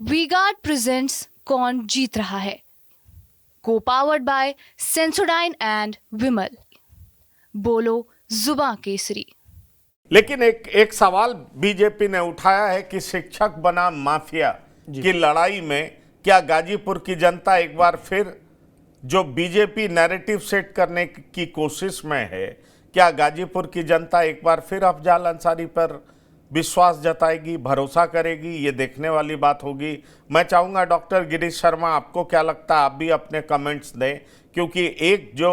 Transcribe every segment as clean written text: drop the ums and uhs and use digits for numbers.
V-Guard presents कौन जीत रहा है, को पावर्ड बाय सेंसोडाइन एंड विमल। बोलो जुबां केसरी। लेकिन एक सवाल बीजेपी ने उठाया है कि शिक्षक बनाम माफिया की लड़ाई में क्या गाजीपुर की जनता एक बार फिर जो बीजेपी नैरेटिव सेट करने की कोशिश में है, क्या गाजीपुर की जनता एक बार फिर अफजाल अंसारी पर विश्वास जताएगी, भरोसा करेगी? ये देखने वाली बात होगी। मैं चाहूंगा डॉक्टर गिरीश शर्मा, आपको क्या लगता है? आप भी अपने कमेंट्स दें, क्योंकि एक जो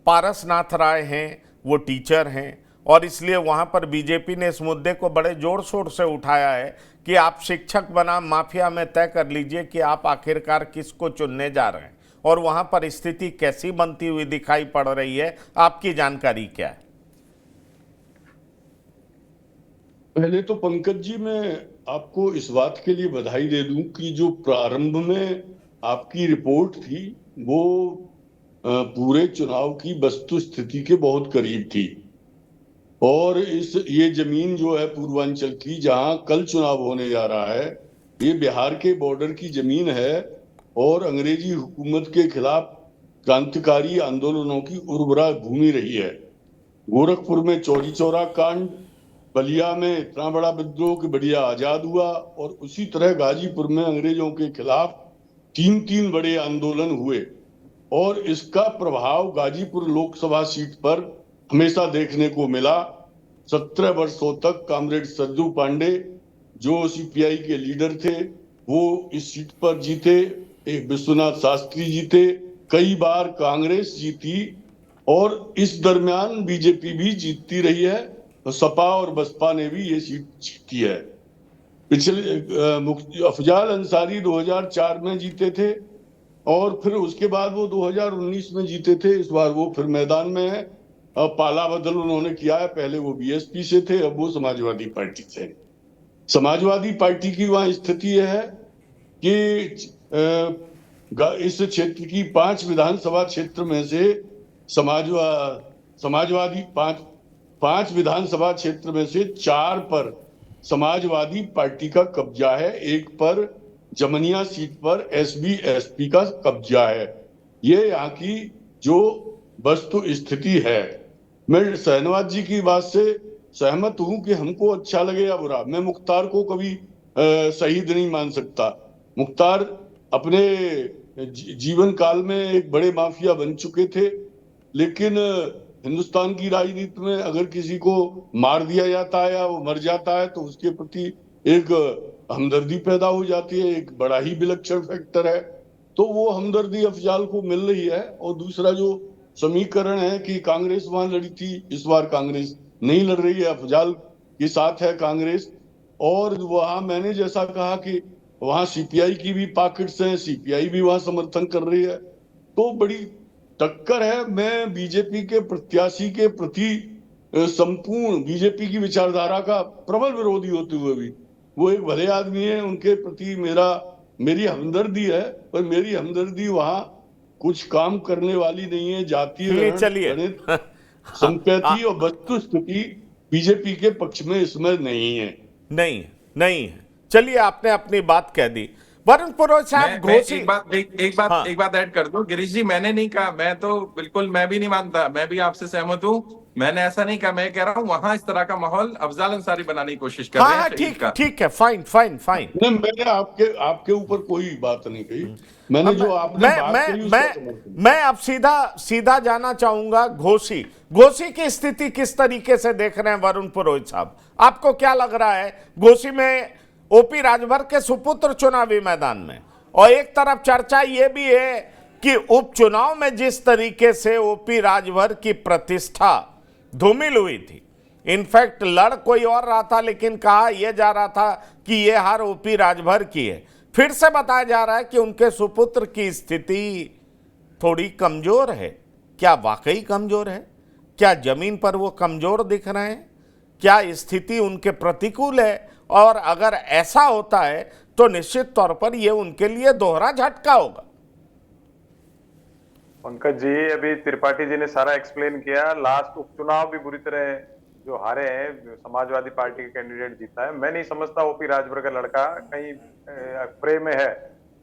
पारसनाथ राय हैं वो टीचर हैं और इसलिए वहां पर बीजेपी ने इस मुद्दे को बड़े जोर शोर से उठाया है कि आप शिक्षक बनाम माफिया में तय कर लीजिए कि आप आखिरकार किसको चुनने जा रहे हैं, और वहां पर स्थिति कैसी बनती हुई दिखाई पड़ रही है, आपकी जानकारी क्या है? पहले तो पंकज जी, मैं आपको इस बात के लिए बधाई दे दूं कि जो प्रारंभ में आपकी रिपोर्ट थी वो पूरे चुनाव की वस्तु स्थिति के बहुत करीब थी। और ये जमीन जो है पूर्वांचल की, जहां कल चुनाव होने जा रहा है, ये बिहार के बॉर्डर की जमीन है और अंग्रेजी हुकूमत के खिलाफ क्रांतिकारी आंदोलनों की उर्वरा भूमि रही है। गोरखपुर में चौरी चौरा कांड, बलिया में इतना बड़ा विद्रोह कि बलिया आजाद हुआ, और उसी तरह गाजीपुर में अंग्रेजों के खिलाफ तीन तीन बड़े आंदोलन हुए। और इसका प्रभाव गाजीपुर लोकसभा सीट पर हमेशा देखने को मिला। 17 वर्षों तक कॉमरेड सरजू पांडे, जो सीपीआई के लीडर थे, वो इस सीट पर जीते। एक विश्वनाथ शास्त्री जीते, कई बार कांग्रेस जीती, और इस दरमियान बीजेपी भी जीतती रही है। तो सपा और बसपा ने भी ये सीट जीती है। पिछले अफजाल अंसारी 2004 में जीते थे और फिर उसके बाद वो 2019 में जीते थे। इस बार वो फिर मैदान में है। अब पाला बदल उन्होंने किया है, पहले वो बीएसपी से थे, अब वो समाजवादी पार्टी से। समाजवादी पार्टी की वहां स्थिति यह है कि इस क्षेत्र की 5 विधानसभा क्षेत्र में से समाजवादी पांच विधानसभा क्षेत्र में से 4 पर समाजवादी पार्टी का कब्जा है, एक पर जमनिया सीट पर एसबी-एसपी का कब्जा है। ये यहाँ की जो वस्तु स्थिति है। मैं शहनवाज जी की बात से सहमत हूं कि हमको अच्छा लगे या बुरा, मैं मुख्तार को कभी शहीद नहीं मान सकता। मुख्तार अपने जीवन काल में एक बड़े माफिया बन चुके थे, लेकिन हिंदुस्तान की राजनीति में अगर किसी को मार दिया जाता है या वो मर जाता है तो उसके प्रति एक हमदर्दी पैदा हो जाती है, एक बड़ा ही विलक्षण फैक्टर है। तो वो हमदर्दी अफजाल को मिल रही है। और दूसरा जो समीकरण है कि कांग्रेस वहां लड़ी थी, इस बार कांग्रेस नहीं लड़ रही है, अफजाल के साथ है कांग्रेस। और वहां मैंने जैसा कहा कि वहां सीपीआई की भी पॉकेट्स हैं, सीपीआई भी वहां समर्थन कर रही है, तो बड़ी टक्कर है। मैं बीजेपी के प्रत्याशी के प्रति संपूर्ण बीजेपी की विचारधारा का प्रबल विरोधी होते हुए भी, वो एक भले आदमी है, उनके प्रति मेरी हमदर्दी है, पर मेरी हमदर्दी वहां कुछ काम करने वाली नहीं है। जातीय चलिए गणित, संपैथी और वस्तु स्थिति बीजेपी के पक्ष में इसमें नहीं है। नहीं नहीं है। चलिए, आपने अपनी बात कह दी। वरुण पुरोहित साहब, घोषी एक बात ऐड कर दूं गिरीश जी। मैंने नहीं कहा, मैं तो बिल्कुल मैं भी नहीं मानता, मैं भी आपसे सहमत हूं। मैंने ऐसा नहीं कहा, मैं कह रहा हूं वहां इस तरह का माहौल अफजाल अंसारी बनाने की कोशिश कर रहे हैं शहीद का। ठीक है, फाइन फाइन फाइन। नहीं, मैंने आपके ऊपर कोई बात नहीं कही। मैंने जो आपने बात कही उसका मैं अब सीधा जाना चाहूंगा घोषी की स्थिति किस तरीके से देख रहे हैं वरुण पुरोहित साहब? आपको क्या लग रहा है? घोषी में ओपी राजभर के सुपुत्र चुनावी मैदान में, और एक तरफ चर्चा यह भी है कि उपचुनाव में जिस तरीके से ओपी राजभर की प्रतिष्ठा धूमिल हुई थी, इनफैक्ट लड़ कोई और रहा था, लेकिन कहा यह जा रहा था कि यह हार ओपी राजभर की है। फिर से बताया जा रहा है कि उनके सुपुत्र की स्थिति थोड़ी कमजोर है। क्या वाकई कमजोर है? क्या जमीन पर वो कमजोर दिख रहे हैं? क्या स्थिति उनके प्रतिकूल है? और अगर ऐसा होता है तो निश्चित तौर पर यह उनके लिए दोहरा झटका होगा। पंकज जी, अभी त्रिपाठी जी ने सारा एक्सप्लेन किया। लास्ट उपचुनाव भी बुरी तरह जो हारे हैं, समाजवादी पार्टी के कैंडिडेट जीता है। मैं नहीं समझता ओपी राजभर का लड़का कहीं प्रे में है,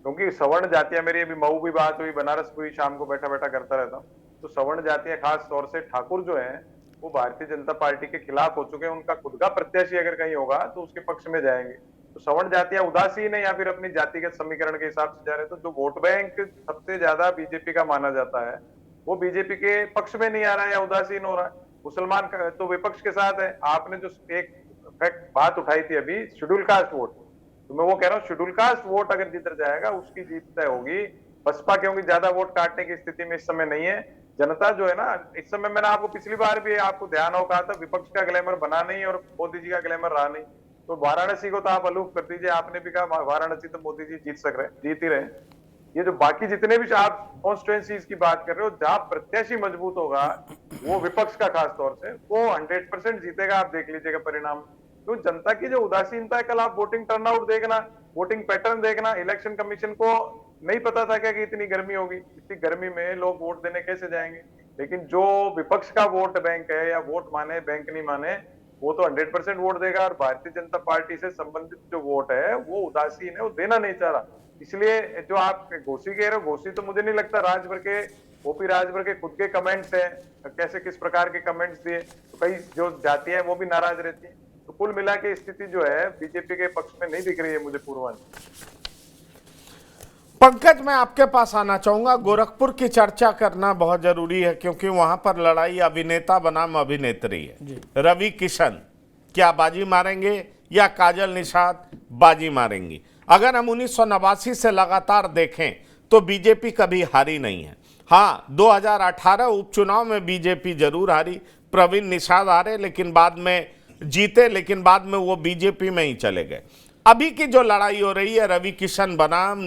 क्योंकि सवर्ण जातियां, मेरी अभी मऊ भी बात हुई, बनारस हुई, शाम को बैठा बैठा करता रहता हूँ, तो सवर्ण जातियां खास तौर से ठाकुर जो है वो भारतीय जनता पार्टी के खिलाफ हो चुके हैं। उनका खुद का प्रत्याशी अगर कहीं होगा तो उसके पक्ष में जाएंगे। तो सवर्ण जातियां उदासीन है या फिर अपनी जातिगत समीकरण के हिसाब से जा रहे हैं। तो जो वोट बैंक सबसे ज्यादा बीजेपी का माना जाता है वो बीजेपी के पक्ष में नहीं आ रहा है या उदासीन हो रहा है। मुसलमान तो विपक्ष के साथ है। आपने जो एक फैक्ट बात उठाई थी अभी, शेड्यूल कास्ट वोट, तो मैं वो कह रहा हूँ शेड्यूल कास्ट वोट अगर जिधर जाएगा उसकी जीत तय होगी। बसपा क्योंकि ज्यादा वोट काटने की स्थिति में इस समय नहीं है। जनता जो है ना इस समय, मैंने आपको पिछली बार भी आपको ध्यान हो कहा था, विपक्ष का ग्लैमर बना नहीं और मोदी जी का ग्लैमर रहा नहीं। तो वाराणसी को तो आप अलूफ कर दीजिए, आपने भी कहा वाराणसी तो मोदी जी जीत ही रहे। ये जो बाकी जितने भी आप कॉन्स्टिट्यूएंसीज की बात कर रहे हो, जहां प्रत्याशी मजबूत होगा वो विपक्ष का खास तौर से, वो 100% जीतेगा। आप देख लीजिएगा परिणाम। तो जनता की जो उदासीनता है, कल आप वोटिंग टर्नआउट देखना, वोटिंग पैटर्न देखना। इलेक्शन कमीशन को नहीं पता था क्या कि इतनी गर्मी होगी, इतनी गर्मी में लोग वोट देने कैसे जाएंगे। लेकिन जो विपक्ष का वोट बैंक है, या वोट माने बैंक नहीं माने, वो तो 100% वोट देगा। और भारतीय जनता पार्टी से संबंधित जो वोट है वो उदासीन है, वो देना नहीं चाह रहा। इसलिए जो आप घोषी कह रहे हो, घोषी तो मुझे नहीं लगता। राजभर के, ओपी राजभर के खुद के कमेंट्स हैं, कैसे किस प्रकार के कमेंट्स दिए, तो कई जो जातियां हैं वो भी नाराज रहती है। तो कुल मिला के स्थिति जो है बीजेपी के पक्ष में नहीं दिख रही है मुझे पूर्वांचल। पंकज, मैं आपके पास आना चाहूंगा। गोरखपुर की चर्चा करना बहुत जरूरी है क्योंकि वहां पर लड़ाई अभिनेता बनाम अभिनेत्री है। रवि किशन क्या बाजी मारेंगे या काजल निषाद बाजी मारेंगी? अगर हम 1989 से लगातार देखें तो बीजेपी कभी हारी नहीं है। हाँ, 2018 उपचुनाव में बीजेपी जरूर हारी, प्रवीण निषाद हारे लेकिन बाद में जीते, लेकिन बाद में वो बीजेपी में ही चले गए। अभी की जो लड़ाई हो रही है रवि किशन बनाम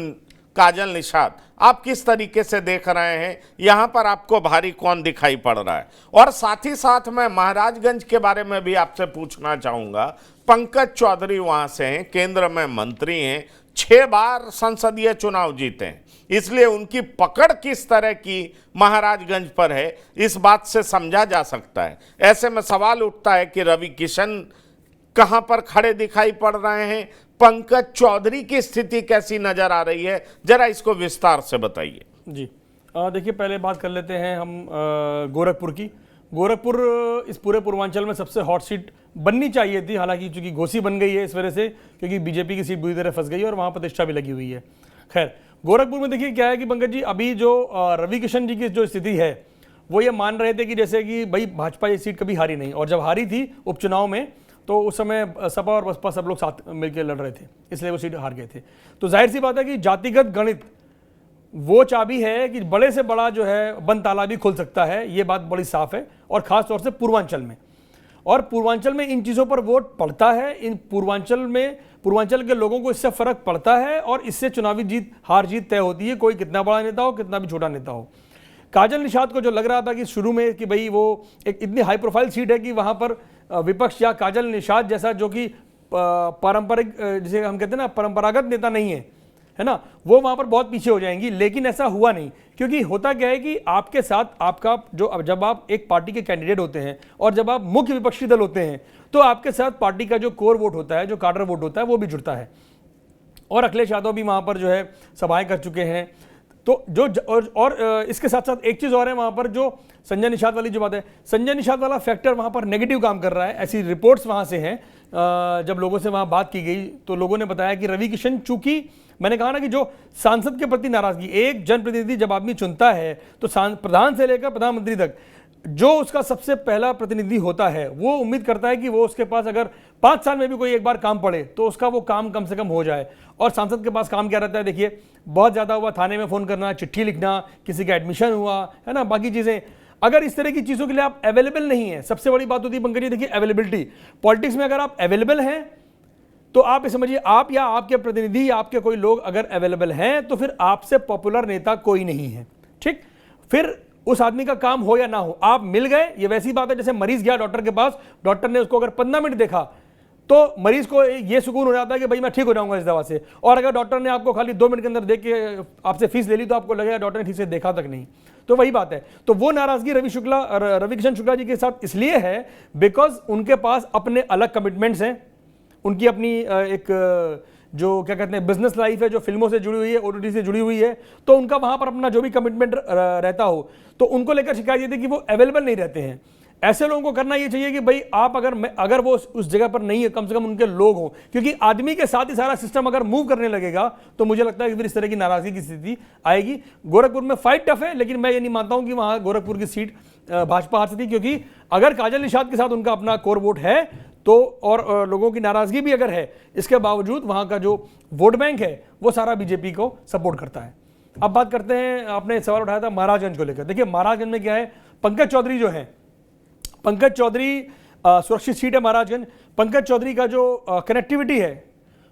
काजल निषाद, आप किस तरीके से देख रहे हैं? यहां पर आपको भारी कौन दिखाई पड़ रहा है? और साथ ही साथ मैं महाराजगंज के बारे में भी आपसे पूछना चाहूंगा। पंकज चौधरी वहां से हैं, केंद्र में मंत्री हैं, 6 बार संसदीय चुनाव जीते हैं, इसलिए उनकी पकड़ किस तरह की महाराजगंज पर है इस बात से समझा जा सकता है। ऐसे में सवाल उठता है कि रवि किशन कहां पर खड़े दिखाई पड़ रहे हैं, पंकज चौधरी की स्थिति कैसी नजर आ रही है, जरा इसको विस्तार से बताइए। जी देखिए, पहले बात कर लेते हैं हम गोरखपुर की। गोरखपुर इस पूरे पूर्वांचल में सबसे हॉट सीट बननी चाहिए थी, हालांकि चूंकि घोसी बन गई है इस वजह से, क्योंकि बीजेपी की सीट बुरी तरह फंस गई है और वहां प्रतिष्ठा भी लगी हुई है। खैर, गोरखपुर में देखिए क्या है कि पंकज जी, अभी जो रवि किशन जी की जो स्थिति है वो ये मान रहे थे कि जैसे कि भाई भाजपा ये सीट कभी हारी नहीं, और जब हारी थी उपचुनाव में तो उस समय सपा और बसपा सब लोग साथ मिलकर लड़ रहे थे, इसलिए वो सीट हार गए थे। तो जाहिर सी बात है कि जातिगत गणित वो चाबी है कि बड़े से बड़ा जो है बंद ताला भी खुल सकता है, ये बात बड़ी साफ है। और खास तौर से पूर्वांचल में, और पूर्वांचल में इन चीज़ों पर वोट पड़ता है। इन पूर्वांचल के लोगों को इससे फर्क पड़ता है और इससे चुनावी जीत हार जीत तय होती है, कोई कितना बड़ा नेता हो, कितना भी छोटा नेता हो। काजल निषाद को जो लग रहा था कि शुरू में कि भाई वो एक इतनी हाई प्रोफाइल सीट है कि वहां पर विपक्ष या काजल निषाद जैसा जो कि पारंपरिक, जिसे हम कहते हैं ना, परंपरागत नेता नहीं है ना, वो वहां पर बहुत पीछे हो जाएंगी। लेकिन ऐसा हुआ नहीं, क्योंकि होता क्या है कि आपके साथ आपका जो, जब आप एक पार्टी के कैंडिडेट होते हैं और जब आप मुख्य विपक्षी दल होते हैं तो आपके साथ पार्टी का जो कोर वोट होता है, जो काडर वोट होता है, वो भी जुड़ता है। और अखिलेश यादव भी वहां पर जो है सभाएं कर चुके हैं। तो जो और इसके साथ साथ एक चीज़ और है वहाँ पर, जो संजय निषाद वाली जो बात है, संजय निषाद वाला फैक्टर वहाँ पर नेगेटिव काम कर रहा है, ऐसी रिपोर्ट्स वहाँ से हैं। जब लोगों से वहाँ बात की गई तो लोगों ने बताया कि रवि किशन, चूंकि मैंने कहा ना कि जो सांसद के प्रति नाराजगी, एक जनप्रतिनिधि जब आदमी चुनता है तो प्रधान से लेकर प्रधानमंत्री तक जो उसका सबसे पहला प्रतिनिधि होता है, वो उम्मीद करता है कि वो उसके पास अगर 5 साल में भी कोई एक बार काम पड़े तो उसका वो काम कम से कम हो जाए। और सांसद के पास काम क्या रहता है? देखिए, बहुत ज़्यादा हुआ थाने में फ़ोन करना, चिट्ठी लिखना, किसी का एडमिशन हुआ है ना, बाकी चीज़ें। अगर इस तरह की चीज़ों के लिए आप अवेलेबल नहीं है, सबसे बड़ी बात होती है पंकज जी, देखिए अवेलेबिलिटी। पॉलिटिक्स में अगर आप अवेलेबल हैं तो आप समझिए, आप या आपके प्रतिनिधि या आपके कोई लोग अगर अवेलेबल हैं तो फिर आपसे पॉपुलर नेता कोई नहीं है। ठीक, फिर उस आदमी का काम हो या ना हो, आप मिल गए। ये वैसी बात है जैसे मरीज गया डॉक्टर के पास, डॉक्टर ने उसको अगर 15 मिनट देखा तो मरीज को ये सुकून हो जाता है कि भाई मैं ठीक हो जाऊंगा इस दवा से। और अगर डॉक्टर ने आपको खाली 2 मिनट के अंदर देख के आपसे फीस ले ली तो आपको लगेगा डॉक्टर ने ठीक से देखा तक नहीं। तो वही बात है। तो वो नाराजगी रविकिशन शुक्ला जी के साथ इसलिए है बिकॉज उनके पास अपने अलग कमिटमेंट्स हैं, उनकी अपनी एक जो क्या कहते हैं बिजनेस लाइफ है जो फिल्मों से जुड़ी हुई है, ओटीटी से जुड़ी हुई है, तो उनका वहां पर अपना जो भी कमिटमेंट रहता हो तो उनको लेकर शिकायत ये थी कि वो अवेलेबल नहीं रहते हैं। ऐसे लोगों को करना ये चाहिए कि भाई आप अगर वो उस जगह पर नहीं है कम से कम उनके लोग हों, क्योंकि आदमी के साथ ही सारा सिस्टम अगर मूव करने लगेगा तो मुझे लगता है कि फिर इस तरह की नाराजगी की स्थिति आएगी। गोरखपुर में फाइट टफ है, लेकिन मैं ये नहीं मानता हूं कि वहां गोरखपुर की सीट भाजपा हार सकती, क्योंकि अगर काजल निषाद के साथ उनका अपना कोर वोट है तो और लोगों की नाराजगी भी अगर है, इसके बावजूद वहां का जो वोट बैंक है वो सारा बीजेपी को सपोर्ट करता है। अब बात करते हैं, आपने सवाल उठाया था महाराजगंज को लेकर। देखिए महाराजगंज में क्या है, पंकज चौधरी जो है, पंकज चौधरी सुरक्षित सीट है महाराजगंज। पंकज चौधरी का जो कनेक्टिविटी है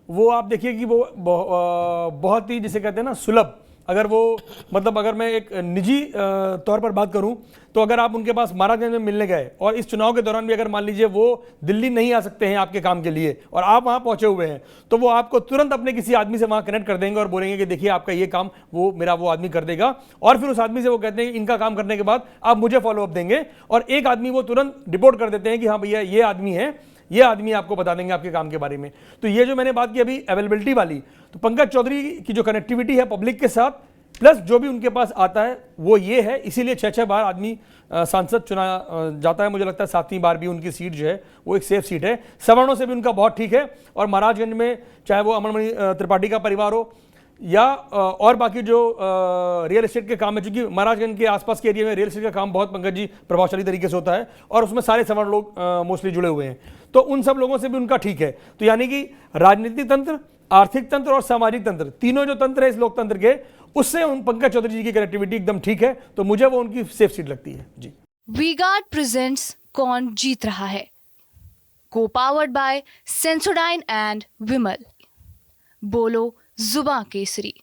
वो आप देखिए कि वो बहुत ही जिसे कहते हैं ना सुलभ, अगर वो मतलब अगर मैं एक निजी तौर पर बात करूं तो अगर आप उनके पास महाराजगंज में मिलने गए और इस चुनाव के दौरान भी अगर मान लीजिए वो दिल्ली नहीं आ सकते हैं आपके काम के लिए और आप वहां पहुंचे हुए हैं तो वो आपको तुरंत अपने किसी आदमी से वहां कनेक्ट कर देंगे और बोलेंगे कि देखिए आपका ये काम वो आदमी कर देगा। और फिर उस आदमी से वो कहते हैं कि इनका काम करने के बाद आप मुझे फॉलोअप देंगे, और एक आदमी वो तुरंत रिपोर्ट कर देते हैं कि हाँ भैया ये आदमी है, ये आदमी आपको बता देंगे आपके काम के बारे में। तो ये जो मैंने बात की अभी अवेलेबिलिटी वाली, तो पंकज चौधरी की जो कनेक्टिविटी है पब्लिक के साथ प्लस जो भी उनके पास आता है वो ये है, इसीलिए 6 बार आदमी सांसद चुना जाता है। मुझे लगता है 7वीं बार भी उनकी सीट जो है वो एक सेफ सीट है। सवर्णों से भी उनका बहुत ठीक है, और महाराजगंज में चाहे वो अमरमणि त्रिपाठी का परिवार हो या और बाकी जो रियल एस्टेट के काम है, चूंकि महाराजगंज के आसपास के एरिया में रियल एस्टेट का काम बहुत पंकज जी प्रभावशाली तरीके से होता है और उसमें सारे सवर्ण लोग मोस्टली जुड़े हुए हैं, तो उन सब लोगों से भी उनका ठीक है। तो यानी कि राजनीतिक तंत्र, आर्थिक तंत्र और सामाजिक तंत्र, तीनों जो तंत्र है इस लोकतंत्र के, उससे उन पंकज चौधरी जी की कनेक्टिविटी एकदम ठीक है, तो मुझे वो उनकी सेफ सीट लगती है जी। वी-गार्ड प्रेजेंट्स कौन जीत रहा है, को पावर्ड बाय सेंसोडाइन एंड विमल। बोलो जुबां केसरी।